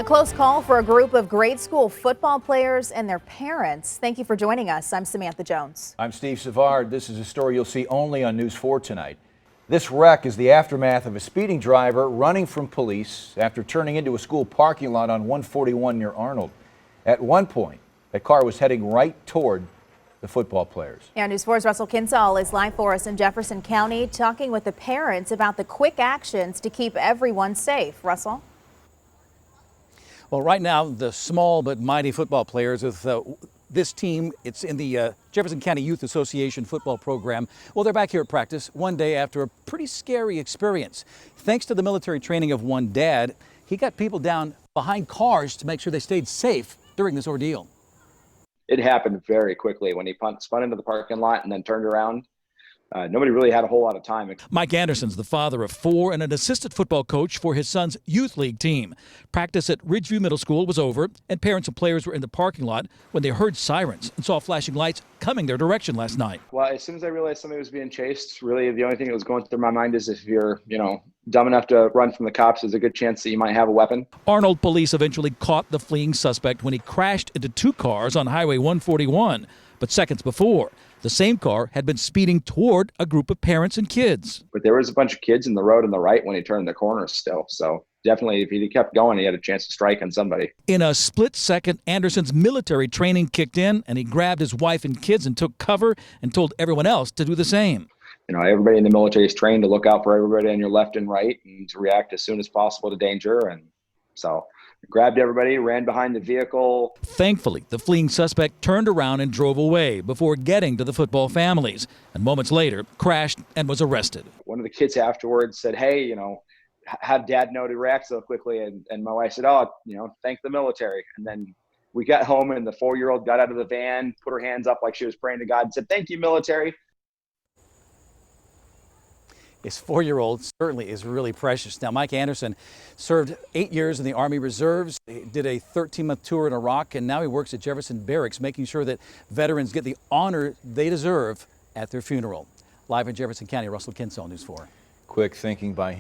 close call for a group of grade school football players and their parents. Thank you for joining us. I'm Samantha Jones. I'm Steve Savard. This is a story you'll see only on News 4 tonight. This wreck is the aftermath of a speeding driver running from police after turning into a school parking lot on 141 near Arnold. At one point, the car was heading right toward the football players. Yeah, News 4's Russell Kinsall is live for us in Jefferson County, talking with the parents about the quick actions to keep everyone safe. Russell? Well, right now, the small but mighty football players with this team, it's in the Jefferson County Youth Association football program. Well, they're back here at practice one day after a pretty scary experience. Thanks to the military training of one dad, he got people down behind cars to make sure they stayed safe during this ordeal. It happened very quickly when he spun into the parking lot and then turned around. Nobody really had a whole lot of time. Mike Anderson's the father of 4 and an assistant football coach for his son's youth league team. Practice at Ridgeview Middle School was over, and parents and players were in the parking lot when they heard sirens and saw flashing lights coming their direction last night. Well, as soon as I realized somebody was being chased, really the only thing that was going through my mind is if you're, dumb enough to run from the cops, there's a good chance that you might have a weapon. Arnold police eventually caught the fleeing suspect when he crashed into 2 cars on Highway 141. But seconds before, the same car had been speeding toward a group of parents and kids. But there was a bunch of kids in the road on the right when he turned the corner still. So definitely, if he kept going, he had a chance to strike on somebody. In a split second, Anderson's military training kicked in, and he grabbed his wife and kids and took cover and told everyone else to do the same. Everybody in the military is trained to look out for everybody on your left and right and to react as soon as possible to danger. And so grabbed everybody, ran behind the vehicle. Thankfully, the fleeing suspect turned around and drove away before getting to the football families, and moments later crashed and was arrested. One of the kids afterwards said, "Hey, have Dad know to react so quickly?" And my wife said, "Oh, thank the military." And then we got home and the 4-year-old got out of the van, put her hands up like she was praying to God and said, "Thank you, military." His 4-year-old certainly is really precious. Now, Mike Anderson served 8 years in the Army Reserves, he did a 13-month tour in Iraq, and now he works at Jefferson Barracks, making sure that veterans get the honor they deserve at their funeral. Live in Jefferson County, Russell Kinsall, News 4. Quick thinking by him.